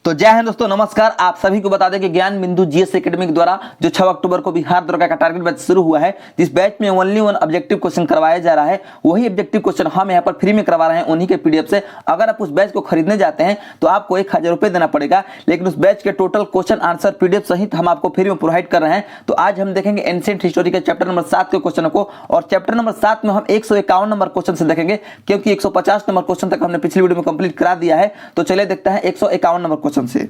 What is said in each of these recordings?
तो जय हिंद दोस्तों, नमस्कार। आप सभी को बता दें कि ज्ञान बिंदु जीएस एकेडमी द्वारा जो 6 अक्टूबर को बिहार दुर्गा का टारगेट बैच शुरू हुआ है, जिस बैच में ओनली वन ऑब्जेक्टिव क्वेश्चन करवाया जा रहा है, वही ऑब्जेक्टिव क्वेश्चन हम यहाँ पर फ्री में करवा रहे हैं उन्हीं के पीडीएफ से। अगर आप उस बैच को खरीदने जाते हैं तो आपको 1000 रुपये देना पड़ेगा, लेकिन उस बैच के टोटल क्वेश्चन आंसर पीडीएफ सहित हम आपको फ्री में प्रोवाइड कर रहे हैं। तो आज हम देखेंगे एंशिएंट हिस्टोरी के चैप्टर नंबर 7 के क्वेश्चन को, और चैप्टर नंबर 7 में हम 151 नंबर क्वेश्चन से देखेंगे, क्योंकि 150 नंबर क्वेश्चन तक हमने पिछली वीडियो में कंप्लीट करा दिया है। तो चलिए देखते हैं 151 नंबर क्वेश्चन से।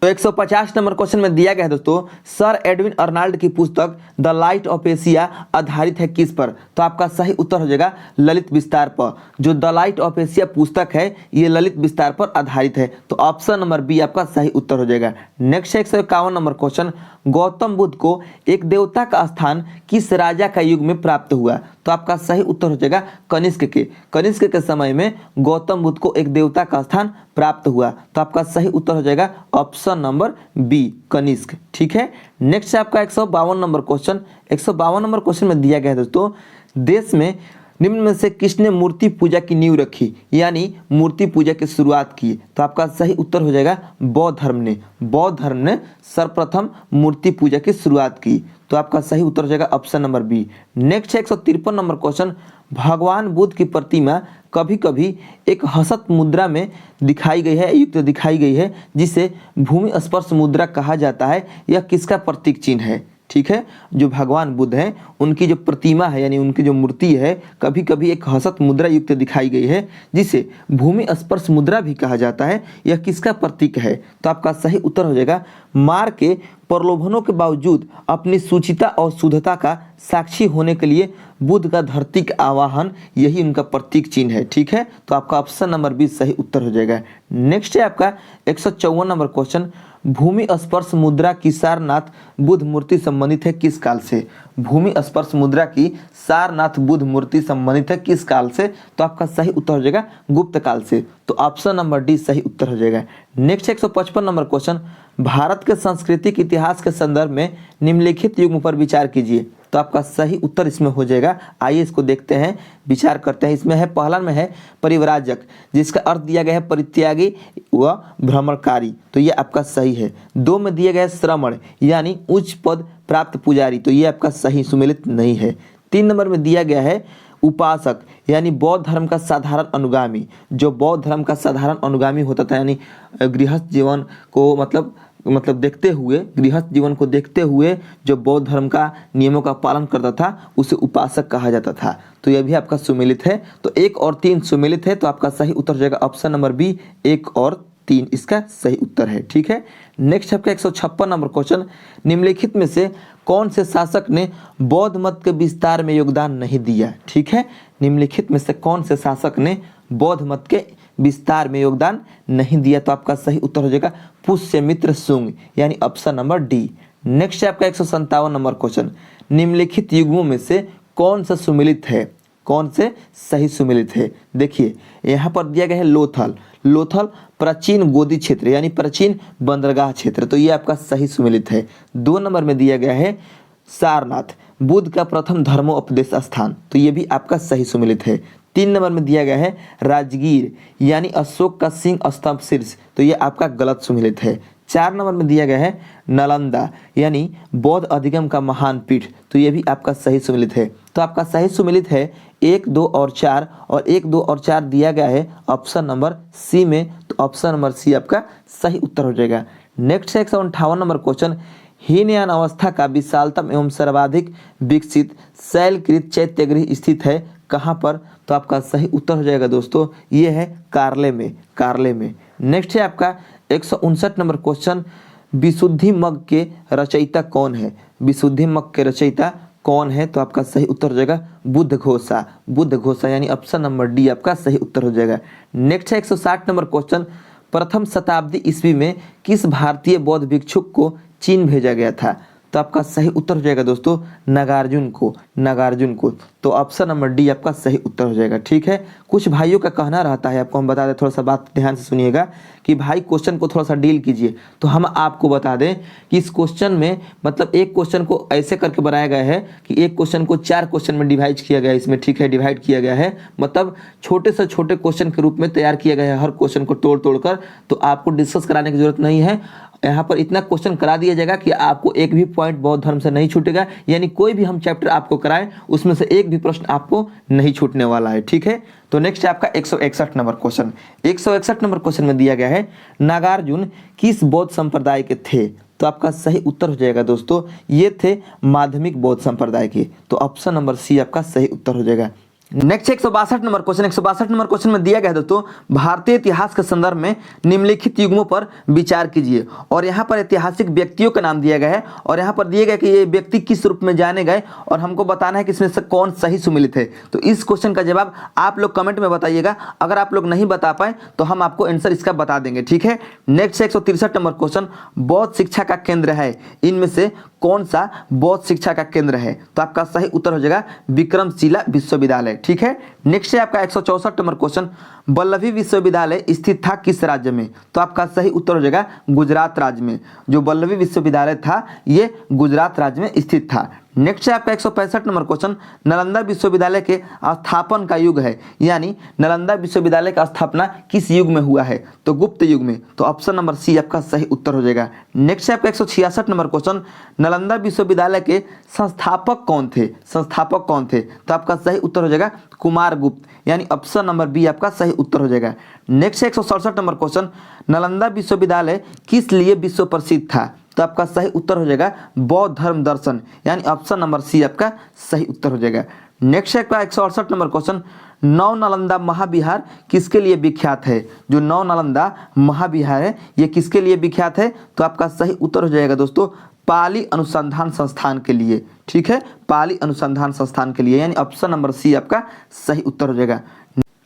तो 150 नंबर क्वेश्चन में दिया गया है दोस्तों, सर एडविन अर्नाल्ड की पुस्तक द लाइट ऑफ एशिया आधारित है किस पर? तो आपका सही उत्तर हो जाएगा ललित विस्तार पर। जो द लाइट ऑफ एशिया पुस्तक है ये ललित विस्तार पर आधारित है, तो ऑप्शन नंबर बी आपका सही उत्तर हो जाएगा। Next 151 number question, Gautam Buddha को एक देवता का स्थान किस राजा का युग में प्राप्त हुआ? तो आपका सही उत्तर हो जाएगा कनिष्क के। कनिष्क के समय में गौतम बुद्ध को एक देवता का स्थान प्राप्त हुआ, तो आपका सही उत्तर हो जाएगा ऑप्शन नंबर बी कनिष्क। ठीक है। नेक्स्ट है आपका 152 नंबर क्वेश्चन। 152 नंबर क्वेश्चन में दिया गया है दोस्तों, देश में निम्न में से किसने मूर्ति पूजा की नींव रखी, यानी मूर्ति पूजा की शुरुआत की? तो आपका सही उत्तर हो जाएगा बौद्ध धर्म ने। बौद्ध धर्म ने सर्वप्रथम मूर्ति पूजा की शुरुआत की, तो आपका सही उत्तर हो जाएगा ऑप्शन नंबर बी। नेक्स्ट है 153 नंबर क्वेश्चन, भगवान बुद्ध की प्रतिमा कभी कभी एक हसत मुद्रा में दिखाई गई है, युक्त दिखाई गई है, जिसे भूमि स्पर्श मुद्रा कहा जाता है। यह किसका प्रतीक चिन्ह है? ठीक है, जो भगवान बुद्ध हैं उनकी जो प्रतिमा है यानी उनकी जो मूर्ति है कभी कभी एक हसत मुद्रा युक्त दिखाई गई है, जिसे भूमि स्पर्श मुद्रा भी कहा जाता है। यह किसका प्रतीक है? तो आपका सही उत्तर हो जाएगा मार के प्रलोभनों के बावजूद अपनी सुचिता और शुद्धता का साक्षी होने के लिए बुद्ध का धरती का आवाहन, यही उनका प्रतीक चिन्ह है। ठीक है, तो आपका ऑप्शन नंबर बी सही उत्तर हो जाएगा। नेक्स्ट है आपका 154 नंबर क्वेश्चन, भूमि स्पर्श मुद्रा की सारनाथ बुद्ध मूर्ति संबंधित है किस काल से? भूमि स्पर्श मुद्रा की सारनाथ बुद्ध मूर्ति संबंधित है किस काल से? तो आपका सही उत्तर हो जाएगा गुप्त काल से, तो ऑप्शन नंबर डी सही उत्तर हो जाएगा। नेक्स्ट 155 नंबर क्वेश्चन, भारत के सांस्कृतिक इतिहास के संदर्भ में निम्नलिखित युग्म पर विचार कीजिए। तो आपका सही उत्तर इसमें हो जाएगा, आइए इसको देखते हैं, विचार करते हैं। इसमें है, पहला में है परिव्राजक, जिसका अर्थ दिया गया है परित्यागी व भ्रमणकारी, तो ये आपका सही है। 2 में दिया गया है श्रमण, यानी उच्च पद प्राप्त पुजारी, तो ये आपका सही सुमेलित नहीं है। 3 नंबर में दिया गया है उपासक, यानी बौद्ध धर्म का साधारण अनुगामी। जो बौद्ध धर्म का साधारण अनुगामी होता था, यानी गृहस्थ जीवन को मतलब देखते हुए, गृहस्थ जीवन को देखते हुए जो बौद्ध धर्म का नियमों का पालन करता था उसे उपासक कहा जाता था, तो यह भी आपका सुमेलित है। तो 1 और 3 सुमेलित है, तो आपका सही उत्तर हो जाएगा ऑप्शन नंबर बी 1 और 3 इसका सही उत्तर है। ठीक है। नेक्स्ट आपका 156 नंबर क्वेश्चन, निम्नलिखित में से कौन से शासक ने बौद्ध मत के विस्तार में योगदान नहीं दिया? ठीक है, निम्नलिखित में से कौन से शासक ने बौद्ध मत के विस्तार में योगदान नहीं दिया? तो आपका सही उत्तर हो जाएगा पुष्यमित्र शुंग, यानी ऑप्शन नंबर डी। नेक्स्ट है आपका 157 नंबर क्वेश्चन, निम्नलिखित युग्मों में से कौन सा सुमेलित है, कौन से सही सुमेलित है? देखिए यहाँ पर दिया गया है लोथल। लोथल प्राचीन गोदी क्षेत्र यानी प्राचीन बंदरगाह क्षेत्र, तो ये आपका सही सुमेलित है। 2 नंबर में दिया गया है सारनाथ, बुद्ध का प्रथम धर्मोपदेश स्थान, तो ये भी आपका सही सुमेलित है। 3 नंबर में दिया गया है राजगीर, यानी अशोक का सिंह स्तंभ शीर्ष, तो ये आपका गलत सुमेलित है। 4 नंबर में दिया गया है नालंदा, यानी बौद्ध अधिगम का महान पीठ, तो ये भी आपका सही सुमेलित है। तो आपका सही सुमेलित है 1, 2 और 4, और 1, 2 और 4 दिया गया है ऑप्शन नंबर सी में, तो ऑप्शन नंबर सी आपका सही उत्तर हो जाएगा। नेक्स्ट है 158 नंबर क्वेश्चन, हीनयान अवस्था का विशालतम एवं सर्वाधिक विकसित शैलकृत चैत्यगृह स्थित है कहाँ पर? तो आपका सही उत्तर हो जाएगा दोस्तों, ये है कार्ले में, कार्ले में। नेक्स्ट है आपका 159 नंबर क्वेश्चन, विशुद्धि मग के रचयिता कौन है? विशुद्धि मग के रचयिता कौन है? तो आपका सही उत्तर हो जाएगा बुद्ध घोषा, बुद्ध घोषा, यानी ऑप्शन नंबर डी आपका सही उत्तर हो जाएगा। नेक्स्ट है 160 नंबर क्वेश्चन, प्रथम शताब्दी ईस्वी में किस भारतीय बौद्ध भिक्षुक को चीन भेजा गया था? तो आपका सही उत्तर हो जाएगा दोस्तों नागार्जुन को, नागार्जुन को। तो ऑप्शन नंबर डी आपका सही उत्तर हो जाएगा। ठीक है, कुछ भाइयों का कहना रहता है, आपको हम बता दें, थोड़ा सा बात ध्यान से सुनिएगा कि भाई क्वेश्चन को थोड़ा सा डील कीजिए। तो हम आपको बता दें कि इस क्वेश्चन में मतलब एक क्वेश्चन को ऐसे करके बनाया गया है कि एक क्वेश्चन को 4 क्वेश्चन में डिवाइड किया गया है इसमें। ठीक है, डिवाइड किया गया है, मतलब छोटे से छोटे क्वेश्चन के रूप में तैयार किया गया है, हर क्वेश्चन को तोड़ तोड़ कर। तो आपको डिस्कस कराने की जरूरत नहीं है, यहाँ पर इतना क्वेश्चन करा दिया जाएगा कि आपको एक भी पॉइंट बौद्ध धर्म से नहीं छूटेगा, यानी कोई भी हम चैप्टर आपको कराएं उसमें से एक भी प्रश्न आपको नहीं छूटने वाला है। ठीक है, तो नेक्स्ट है आपका 161 नंबर क्वेश्चन। 161 नंबर क्वेश्चन में दिया गया है नागार्जुन किस बौद्ध संप्रदाय के थे? तो आपका सही उत्तर हो जाएगा दोस्तों, ये थे माध्यमिक बौद्ध संप्रदाय के। तो ऑप्शन नंबर सी आपका सही उत्तर हो जाएगा। Next 162 number question. 162 number question में दिया गया है दोस्तों भारतीय इतिहास के संदर्भ में निम्नलिखित युग्मों पर विचार कीजिए। और यहाँ पर ऐतिहासिक व्यक्तियों का नाम दिया गया है और यहाँ पर दिया गया कि ये व्यक्ति किस रूप में जाने गए और हमको बताना है कि इसमें से कौन सही सुमिलित है। तो इस क्वेश्चन का जवाब आप लोग कमेंट में बताइएगा, अगर आप लोग नहीं बता पाए तो हम आपको आंसर इसका बता देंगे। ठीक है, नेक्स्ट 163 नंबर क्वेश्चन बौद्ध शिक्षा का केंद्र है, इनमें से कौन सा बौद्ध शिक्षा का केंद्र है? तो आपका सही उत्तर हो जाएगा विक्रमशिला विश्वविद्यालय। ठीक है, नेक्स्ट है आपका 164 नंबर क्वेश्चन वल्लभी विश्वविद्यालय स्थित था किस राज्य में? तो आपका सही उत्तर हो जाएगा गुजरात राज्य में। जो वल्लभी विश्वविद्यालय था ये गुजरात राज्य में स्थित था। नेक्स्ट है आपका 165 नंबर क्वेश्चन नालंदा विश्वविद्यालय के स्थापन का युग है, यानी नालंदा विश्वविद्यालय का स्थापना किस युग में हुआ है? तो गुप्त युग में। तो ऑप्शन नंबर सी आपका सही उत्तर हो जाएगा। नेक्स्ट है आपका 166 नंबर क्वेश्चन नालंदा विश्वविद्यालय के संस्थापक कौन थे? संस्थापक कौन थे? तो आपका सही उत्तर हो जाएगा कुमारगुप्त, यानी ऑप्शन नंबर बी आपका सही उत्तर हो जाएगा। नेक्स्ट 167 नंबर क्वेश्चन नालंदा विश्वविद्यालय किस लिए विश्व प्रसिद्ध था? तो आपका सही उत्तर हो जाएगा बौद्ध धर्म दर्शन, यानी ऑप्शन नंबर सी आपका सही उत्तर हो जाएगा। नेक्स्ट है आपका 168 नंबर क्वेश्चन नव नालंदा महाविहार किसके लिए विख्यात है? जो नव नालंदा महाविहार है ये किसके लिए विख्यात है? तो आपका सही उत्तर हो जाएगा दोस्तों पाली अनुसंधान संस्थान के लिए। ठीक है, पाली अनुसंधान संस्थान के लिए, यानी ऑप्शन नंबर सी आपका सही उत्तर हो जाएगा।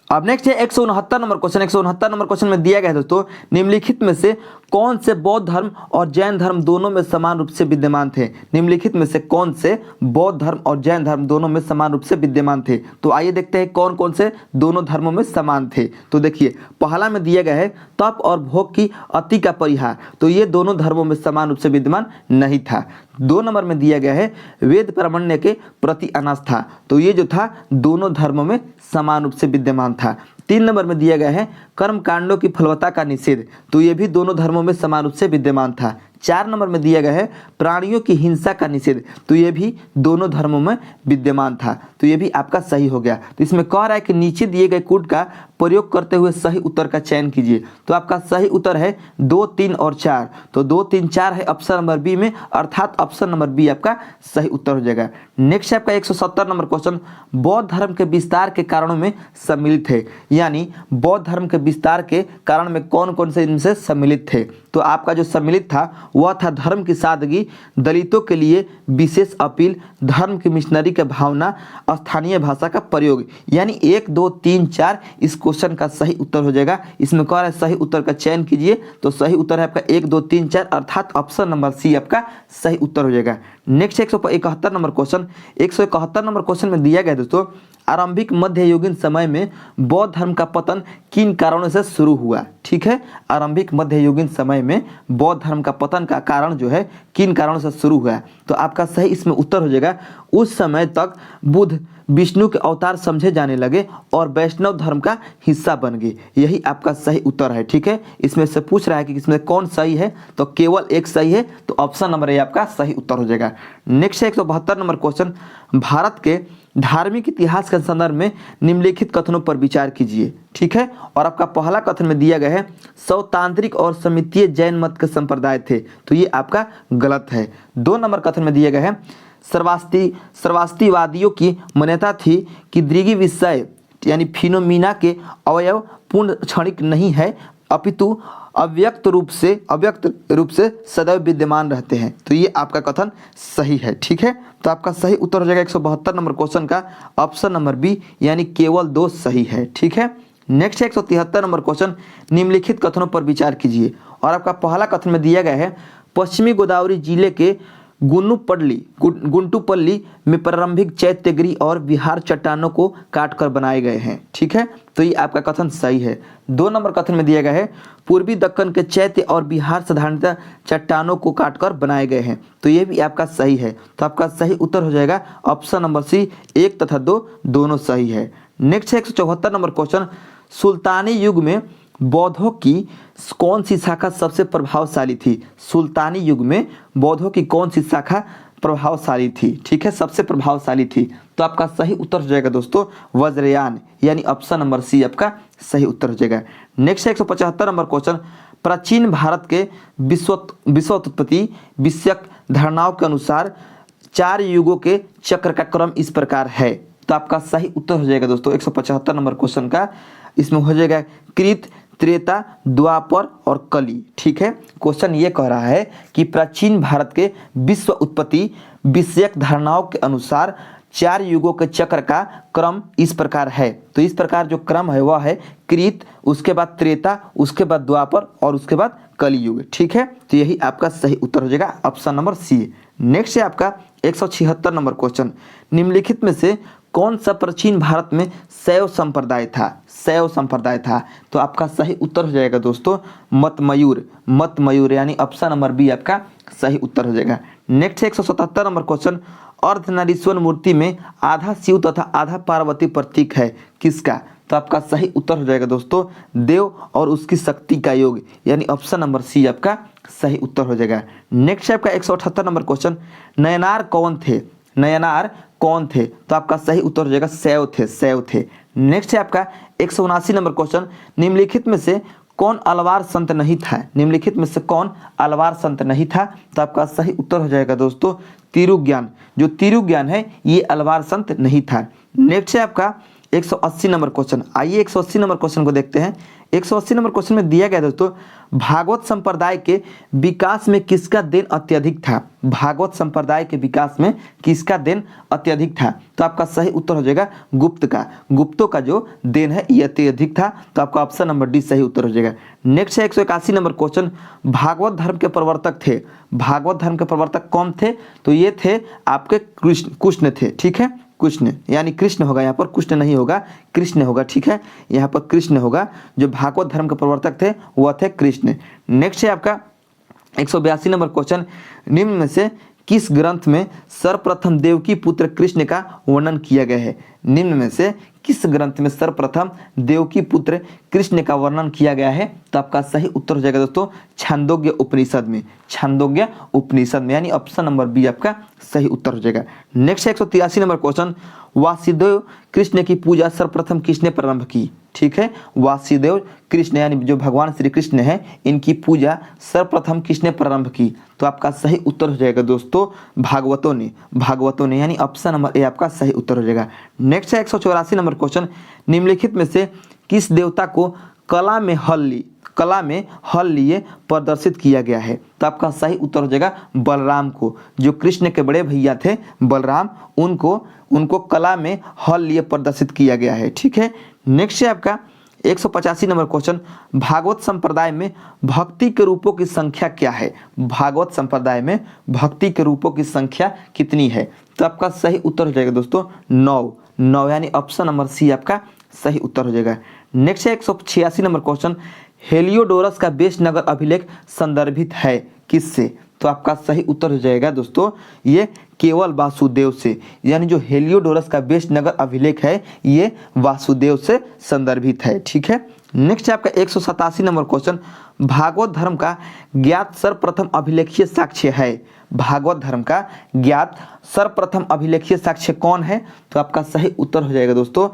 अब नेक्स्ट है 169 नंबर क्वेश्चन। 169 नंबर क्वेश्चन में दिया गया है दोस्तों निम्नलिखित में से कौन से बौद्ध धर्म और जैन धर्म दोनों में समान रूप से विद्यमान थे? निम्नलिखित में से कौन से बौद्ध धर्म और जैन धर्म दोनों में समान रूप से विद्यमान थे? तो आइए देखते हैं कौन कौन से दोनों धर्मों में समान थे। तो देखिए पहला में दिया गया है तप और भोग की अति का परिहार, तो ये दोनों धर्मों में समान रूप से विद्यमान नहीं था। 2 नंबर में दिया गया है वेद प्रामाण्य के प्रति अनास्था, तो ये जो था दोनों धर्मों में समान रूप से विद्यमान था। 3 नंबर में दिया गया है कर्म कांडों की फलवत्ता का निषेध, तो ये भी दोनों धर्मों में समान रूप से विद्यमान था। 4 नंबर में दिया गया है प्राणियों की हिंसा का निषेध, तो ये भी दोनों धर्मों में विद्यमान था। तो ये भी आपका सही हो गया। तो इसमें कह रहा है कि नीचे दिए गए कोड का प्रयोग करते हुए सही उत्तर का चयन कीजिए। तो आपका सही उत्तर है 2, 3 और 4। तो 2, 3, 4 है ऑप्शन नंबर बी में, अर्थात ऑप्शन नंबर बी आपका सही उत्तर हो जाएगा। नेक्स्ट आपका 170 नंबर क्वेश्चन बौद्ध धर्म के विस्तार के कारणों में सम्मिलित है, यानी बौद्ध धर्म के विस्तार के कारण में कौन कौन से इनसे सम्मिलित थे? तो आपका जो सम्मिलित था वह था धर्म की सादगी, दलितों के लिए विशेष अपील, धर्म की मिशनरी की भावना, स्थानीय भाषा का प्रयोग, यानी 1, 2, 3, 4 इस क्वेश्चन का सही उत्तर हो जाएगा। इसमें कह रहा है सही उत्तर का चयन कीजिए, तो सही उत्तर है आपका 1, 2, 3, 4 अर्थात ऑप्शन नंबर सी आपका सही उत्तर हो जाएगा। Next 171 number question. 171 number question में दिया गया दोस्तों आरंभिक मध्ययुगीन समय में बौद्ध धर्म का पतन किन कारणों से शुरू हुआ? ठीक है, आरंभिक मध्ययुगीन समय में बौद्ध धर्म का पतन का कारण जो है किन कारणों से शुरू हुआ? तो आपका सही इसमें उत्तर हो जाएगा उस समय तक बुद्ध विष्णु के अवतार समझे जाने लगे और वैष्णव धर्म का हिस्सा बन गए, यही आपका सही उत्तर है। ठीक है, इसमें से पूछ रहा है कि इसमें कौन सही है, तो केवल एक सही है, तो ऑप्शन नंबर ए आपका सही उत्तर हो जाएगा। नेक्स्ट 172 नंबर क्वेश्चन भारत के धार्मिक इतिहास के संदर्भ में निम्नलिखित कथनों पर विचार कीजिए। ठीक है, और आपका पहला कथन में दिया गया है सौतांत्रिक और समितीय जैन मत के संप्रदाय थे, तो ये आपका गलत है। 2 नंबर कथन में दिया गया है सर्वास्तिवादियों की मान्यता थी कि दृग्वी विषय यानी फिनोमिना के अवयव पूर्ण क्षणिक नहीं है, अपितु अव्यक्त रूप से सदैव विद्यमान रहते हैं, तो ये आपका कथन सही है। ठीक है, तो आपका सही उत्तर हो जाएगा 172 नंबर क्वेश्चन का ऑप्शन नंबर बी, यानी केवल 2 सही है। ठीक है, नेक्स्ट 173 नंबर क्वेश्चन निम्नलिखित कथनों पर विचार कीजिए। और आपका पहला कथन में दिया गया है पश्चिमी गोदावरी जिले के गुंटुपल्ली में प्रारंभिक चैत्यगिरी और विहार चट्टानों को काटकर बनाए गए हैं। ठीक है, तो ये आपका कथन सही है। 2 नंबर कथन में दिया गया है पूर्वी दक्कन के चैत्य और विहार साधारणतः चट्टानों को काटकर बनाए गए हैं, तो ये भी आपका सही है। तो आपका सही उत्तर हो जाएगा ऑप्शन नंबर सी, 1 तथा 2 दोनों सही है। नेक्स्ट है 174 नंबर क्वेश्चन, सुल्तानी युग में बौद्धों की कौन सी शाखा सबसे प्रभावशाली थी? सुल्तानी युग में बौद्धों की कौन सी शाखा प्रभावशाली थी? ठीक है, सबसे प्रभावशाली थी। तो आपका सही उत्तर हो जाएगा दोस्तों वज्रयान, यानी ऑप्शन नंबर सी आपका सही उत्तर हो जाएगा। नेक्स्ट है 175 नंबर क्वेश्चन, प्राचीन भारत के विश्वोत्पत्ति विषयक धारणाओं के अनुसार 4 युगों के चक्र का क्रम इस प्रकार है। तो आपका सही उत्तर हो जाएगा दोस्तों 175 नंबर क्वेश्चन का, इसमें हो जाएगा कृत, त्रेता, द्वापर और कली। ठीक है, क्वेश्चन ये कह रहा है कि प्राचीन भारत के विश्व उत्पत्ति विषयक धारणाओं के अनुसार 4 युगों के चक्र का क्रम इस प्रकार है। तो इस प्रकार जो क्रम है वह है कृत, उसके बाद त्रेता, उसके बाद द्वापर और उसके बाद कलियुग। ठीक है, तो यही आपका सही उत्तर हो जाएगा ऑप्शन नंबर सी। नेक्स्ट है आपका 176 नंबर क्वेश्चन, निम्नलिखित में से कौन सा प्राचीन भारत में शैव संप्रदाय था? शैव संप्रदाय था। तो आपका सही उत्तर हो जाएगा दोस्तों मतमयूर, यानी ऑप्शन नंबर बी आपका सही उत्तर हो जाएगा। नेक्स्ट है 177 नंबर क्वेश्चन, अर्धनारीश्वर मूर्ति में आधा शिव तथा आधा पार्वती प्रतीक है, किसका? तो आपका सही उत्तर हो जाएगा दोस्तों देव और उसकी शक्ति का योग, यानी ऑप्शन नंबर सी आपका सही उत्तर हो जाएगा। नेक्स्ट है आपका 178 नंबर क्वेश्चन, नयनार कौन थे? नयनार कौन थे? तो आपका सही उत्तर हो जाएगा शैव थे। नेक्स्ट है आपका 179 नंबर क्वेश्चन, निम्नलिखित में से कौन अलवार संत नहीं था? निम्नलिखित में से कौन अलवार संत नहीं था? तो आपका सही उत्तर हो जाएगा दोस्तों तिरुज्ञान। जो तिरुज्ञान है ये अलवार संत नहीं था। नेक्स्ट है आपका 180 नंबर क्वेश्चन। आइए 180 नंबर क्वेश्चन को देखते हैं। 180 नंबर क्वेश्चन में दिया गया दोस्तों, भागवत संप्रदाय के विकास में किसका देन अत्यधिक था? भागवत संप्रदाय के विकास में किसका देन अत्यधिक था? तो आपका सही उत्तर हो जाएगा गुप्त का। गुप्तों का जो देन है ये अत्यधिक था, तो आपका ऑप्शन नंबर डी सही उत्तर हो जाएगा। नेक्स्ट है 181 नंबर क्वेश्चन, भागवत धर्म के प्रवर्तक थे। भागवत धर्म के प्रवर्तक कौन थे? तो ये थे आपके कृष्ण थे। ठीक है, कृष्ण, यानी कृष्ण होगा, यहाँ पर कृष्ण नहीं होगा, कृष्ण होगा। ठीक है, यहाँ पर कृष्ण होगा। जो भागवत धर्म के प्रवर्तक थे वह थे कृष्ण। नेक्स्ट है आपका 182 नंबर क्वेश्चन, निम्न में से किस ग्रंथ में सर्वप्रथम देवकी पुत्र कृष्ण का वर्णन किया गया है? निम्न में से किस ग्रंथ में सर्वप्रथम देवकी पुत्र कृष्ण का वर्णन किया गया है? तो आपका सही उत्तर हो जाएगा दोस्तों छांदोग्य उपनिषद में। छांदोग्य उपनिषद में, यानी ऑप्शन नंबर बी आपका सही उत्तर हो जाएगा। नेक्स्ट है 183 नंबर क्वेश्चन, वासुदेव कृष्ण की पूजा सर्वप्रथम किसने प्रारंभ की? ठीक है, वासुदेव कृष्ण यानी जो भगवान श्री कृष्ण है, इनकी पूजा सर्वप्रथम किसने प्रारंभ की? तो आपका सही उत्तर हो जाएगा दोस्तों भागवतों ने, यानी ऑप्शन नंबर ए आपका सही उत्तर हो जाएगा। नेक्स्ट है 184 नंबर क्वेश्चन, निम्नलिखित में से किस देवता को कला में हल लिए प्रदर्शित किया गया है? तो आपका सही उत्तर हो जाएगा बलराम को। जो कृष्ण के बड़े भैया थे बलराम, उनको कला में हल लिए प्रदर्शित किया गया है। ठीक है, नेक्स्ट है आपका 185 नंबर क्वेश्चन, भागवत संप्रदाय में भक्ति के रूपों की संख्या क्या है? भागवत संप्रदाय में भक्ति के रूपों की संख्या कितनी है? तो आपका सही उत्तर हो जाएगा दोस्तों 9, यानी ऑप्शन नंबर सी आपका सही उत्तर हो जाएगा। नेक्स्ट है 186 नंबर क्वेश्चन, हेलियोडोरस का बेशनगर अभिलेख संदर्भित है किससे? तो आपका सही उत्तर हो जाएगा दोस्तों ये केवल वासुदेव से, यानी जो हेलियोडोरस का बेशनगर अभिलेख है ये वासुदेव से संदर्भित है। ठीक है, नेक्स्ट है आपका 187 नंबर क्वेश्चन, भागवत धर्म का ज्ञात सर्वप्रथम अभिलेखीय साक्ष्य है? भागवत धर्म का ज्ञात सर्वप्रथम अभिलेखीय साक्ष्य कौन है? तो आपका सही उत्तर हो जाएगा दोस्तों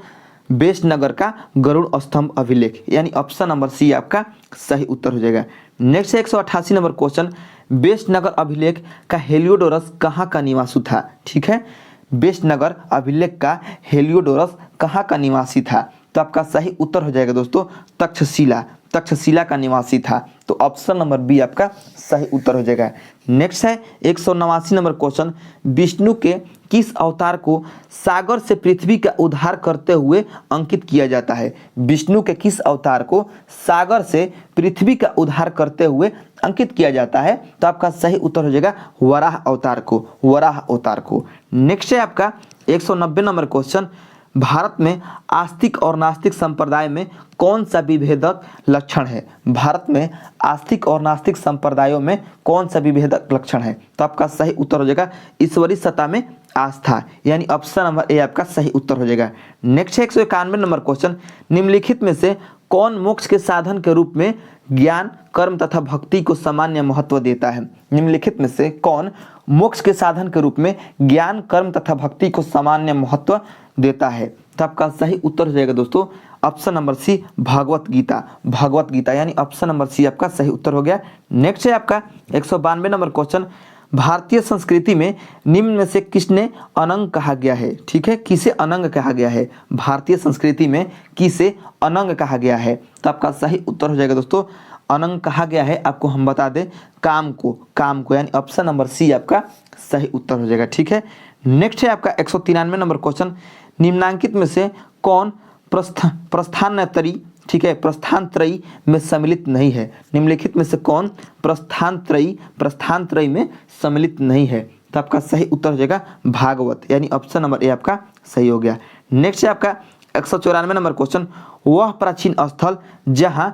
बेशनगर का गरुड़ स्तंभ अभिलेख, यानी ऑप्शन नंबर सी आपका सही उत्तर हो जाएगा। नेक्स्ट है 188 नंबर क्वेश्चन, बेशनगर अभिलेख का हेलियोडोरस कहाँ का निवासी था? ठीक है, बेशनगर अभिलेख का हेलियोडोरस कहाँ का निवासी था? तो आपका सही उत्तर हो जाएगा दोस्तों तक्षशिला। तक्षशिला का निवासी था। तो ऑप्शन नंबर बी आपका सही उत्तर हो जाएगा। नेक्स्ट है 189 नंबर क्वेश्चन, विष्णु के किस अवतार को सागर से पृथ्वी का उद्धार करते हुए अंकित किया जाता है? विष्णु के किस अवतार को सागर से पृथ्वी का उद्धार करते हुए अंकित किया जाता है? तो आपका सही उत्तर हो जाएगा वराह अवतार को, वराह अवतार को। नेक्स्ट है आपका 190 नंबर क्वेश्चन, भारत में आस्तिक और नास्तिक संप्रदाय में कौन सा विभेदक लक्षण है? भारत में आस्तिक और नास्तिक संप्रदायों में कौन सा विभेदक लक्षण है? तो आपका सही उत्तर हो जाएगा ईश्वरीय सत्ता में आस्था, यानी ऑप्शन नंबर ए आपका सही उत्तर हो जाएगा। नेक्स्ट है 191 नंबर क्वेश्चन, निम्नलिखित में से कौन मोक्ष के साधन के रूप में ज्ञान, कर्म तथा भक्ति को सामान्य महत्व देता है? निम्नलिखित में से कौन मोक्ष के साधन के रूप में ज्ञान, कर्म तथा भक्ति को सामान्य महत्व देता है? तो आपका सही उत्तर हो जाएगा दोस्तों option number C Bhagavad Gita, Bhagavad Gita, यानी ऑप्शन नंबर सी आपका सही उत्तर हो गया। नेक्स्ट है आपका 192 नंबर क्वेश्चन, भारतीय संस्कृति में निम्न में से किसने अनंग कहा गया है? ठीक है, किसे अनंग कहा गया है? भारतीय संस्कृति में किसे अनंग कहा गया है? तो आपका सही उत्तर हो जाएगा दोस्तों अनंग कहा गया है, आपको हम बता दें काम को, काम को, यानी ऑप्शन नंबर सी आपका सही उत्तर हो जाएगा। ठीक है, नेक्स्ट है आपका 193 नंबर क्वेश्चन, निम्नांकित में से कौन प्रस्थानत्रयी, ठीक है, प्रस्थानत्रयी में सम्मिलित नहीं है? निम्नलिखित में से कौन प्रस्थानत्रयी में सम्मिलित नहीं है? तो आपका सही उत्तर हो जाएगा भागवत, यानी ऑप्शन नंबर ए आपका सही हो गया। नेक्स्ट है आपका 194 नंबर क्वेश्चन, वह प्राचीन स्थल जहां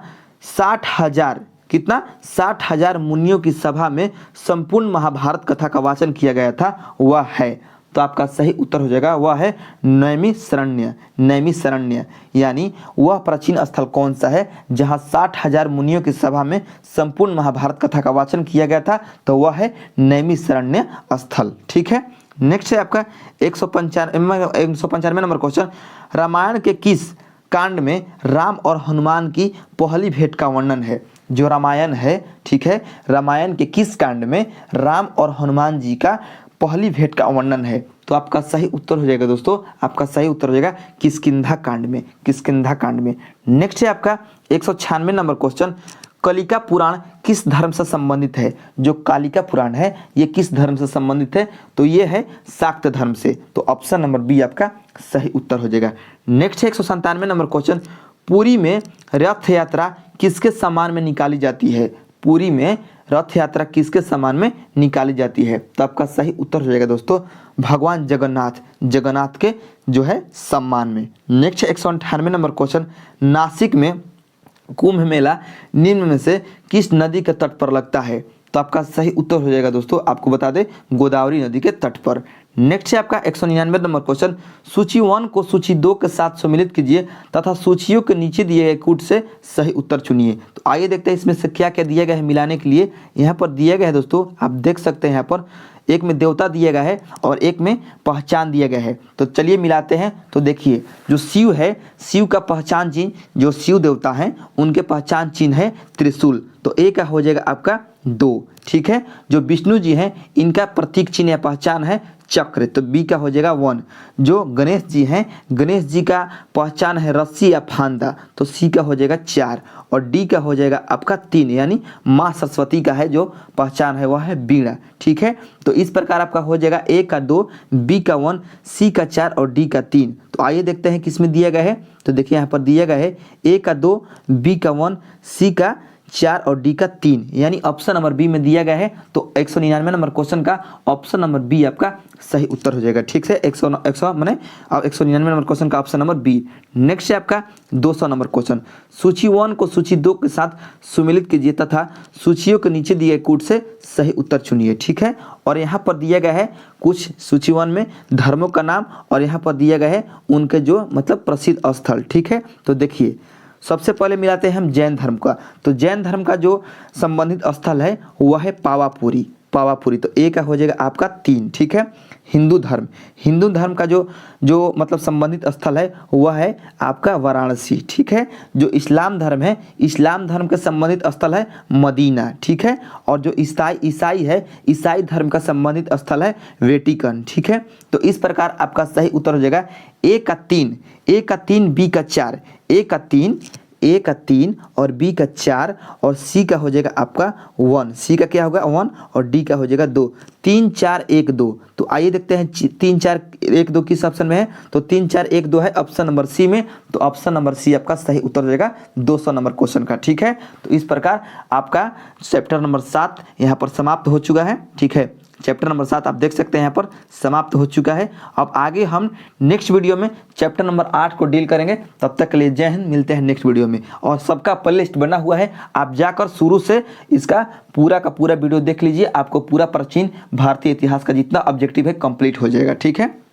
60,000 कितना 60,000 मुनियों की सभा में संपूर्ण महाभारत कथा का वाचन किया गया था वह है? तो आपका सही उत्तर हो जाएगा वह है नैमिषारण्य, नैमिषारण्य, यानी वह प्राचीन स्थल कौन सा है जहां 60,000 मुनियों की सभा में संपूर्ण महाभारत कथा का वाचन किया गया था? तो वह है नैमिषारण्य स्थल। ठीक है, नेक्स्ट है आपका 195 नंबर क्वेश्चन, रामायण के किस कांड में राम और हनुमान की पहली भेंट का वर्णन है? जो रामायण है, ठीक है, रामायण के किस कांड में राम और हनुमान जी का पहली भेंट का वर्णन है? तो आपका सही उत्तर हो जाएगा दोस्तों, आपका सही उत्तर हो जाएगा किष्किंधा कांड में, किष्किंधा कांड में। नेक्स्ट है आपका 196 नंबर क्वेश्चन, कालिका पुराण किस धर्म से संबंधित है? जो कालिका पुराण है ये किस धर्म से संबंधित है? तो ये है शाक्त धर्म से। तो ऑप्शन नंबर बी आपका सही उत्तर हो जाएगा। नेक्स्ट है 197 नंबर क्वेश्चन, पुरी में रथ यात्रा किसके सम्मान में निकाली जाती है? पुरी में रथ यात्रा किसके सम्मान में निकाली जाती है? तो आपका सही उत्तर हो जाएगा दोस्तों भगवान जगन्नाथ, जगन्नाथ के जो है सम्मान में। नेक्स्ट 198 नंबर क्वेश्चन, नासिक में कुंभ मेला निम्न में से किस नदी के तट पर लगता है? तो आपका सही उत्तर हो जाएगा दोस्तों, आपको बता दें गोदावरी नदी के तट पर। नेक्स्ट है आपका 199 नंबर क्वेश्चन, सूची 1 को सूची 2 के साथ सम्मिलित कीजिए तथा सूचियों के नीचे दिए गए कूट से सही उत्तर चुनिए। तो आइए देखते हैं इसमें से क्या क्या दिया गया है मिलाने के लिए। यहाँ पर दिया गया है दोस्तों, आप देख सकते हैं यहाँ पर एक में देवता दिया गया है और एक में पहचान दिया गया है। तो चलिए मिलाते हैं। तो देखिए जो शिव है, शिव का पहचान चिन्ह, जो शिव देवता हैं उनके पहचान चिन्ह है त्रिशूल, तो ए का हो जाएगा आपका 2। ठीक है, जो विष्णु जी हैं इनका प्रतीक चिन्ह या पहचान है चक्र, तो बी का हो जाएगा 1। जो गणेश जी हैं, गणेश जी का पहचान है रस्सी या फांदा, तो सी का हो जाएगा 4। और डी का हो जाएगा आपका 3, यानी माँ सरस्वती का है जो पहचान है वह है बीड़ा। ठीक है, तो इस प्रकार आपका हो जाएगा ए का 2, बी का 1, सी का 4 और डी का 3। तो आइए देखते हैं किसमें दिया गया है। तो देखिए यहाँ पर दिया गया है ए का 2, बी का 1, सी का 4 और डी का 3, यानी ऑप्शन नंबर बी में दिया गया है। तो 199 नंबर क्वेश्चन का ऑप्शन नंबर बी आपका सही उत्तर हो जाएगा। ठीक है, 199 नंबर क्वेश्चन का ऑप्शन नंबर बी। नेक्स्ट है आपका 200 नंबर क्वेश्चन, सूची 1 को सूची 2 के साथ सुमिलित कीजिए तथा सूचियों के नीचे दिए कूट से सही उत्तर चुनिए। ठीक है, और यहाँ पर दिया गया है कुछ सूची 1 में धर्मों का नाम और यहाँ पर दिया गया है उनके जो मतलब प्रसिद्ध स्थल। ठीक है, तो देखिए सबसे पहले मिलाते हैं हम जैन धर्म का। तो जैन धर्म का जो संबंधित स्थल है वह है पावापुरी, पावापुरी, तो ए का हो जाएगा आपका 3। ठीक है, हिंदू धर्म, हिंदू धर्म का जो मतलब संबंधित स्थल है वह है आपका वाराणसी। ठीक है, जो इस्लाम धर्म है, इस्लाम धर्म का संबंधित स्थल है मदीना। ठीक है, और जो ईसाई है, ईसाई धर्म का संबंधित स्थल है वेटिकन। ठीक है, तो इस प्रकार आपका सही उत्तर हो जाएगा ए का 3, ए का 3, बी का 4, ए का 3, ए का 3 और बी का 4 और सी का हो जाएगा आपका 1। सी का क्या होगा 1 और डी का हो जाएगा 2। 3 4 1 2। तो आइए देखते हैं 3 4 1 2 किस ऑप्शन में है। तो 3 4 1 2 है ऑप्शन नंबर सी में। तो ऑप्शन नंबर सी आपका सही उत्तर हो जाएगा 200 नंबर क्वेश्चन का। ठीक है, तो इस प्रकार आपका चैप्टर नंबर 7 यहाँ पर समाप्त हो चुका है। ठीक है, चैप्टर नंबर 7 आप देख सकते हैं यहाँ पर समाप्त हो चुका है। अब आगे हम नेक्स्ट वीडियो में चैप्टर नंबर 8 को डील करेंगे। तब तक के लिए जय हिंद, मिलते हैं नेक्स्ट वीडियो में। और सबका प्लेलिस्ट बना हुआ है, आप जाकर शुरू से इसका पूरा का पूरा वीडियो देख लीजिए, आपको पूरा प्राचीन भारतीय इतिहास का जितना ऑब्जेक्टिव है कंप्लीट हो जाएगा। ठीक है।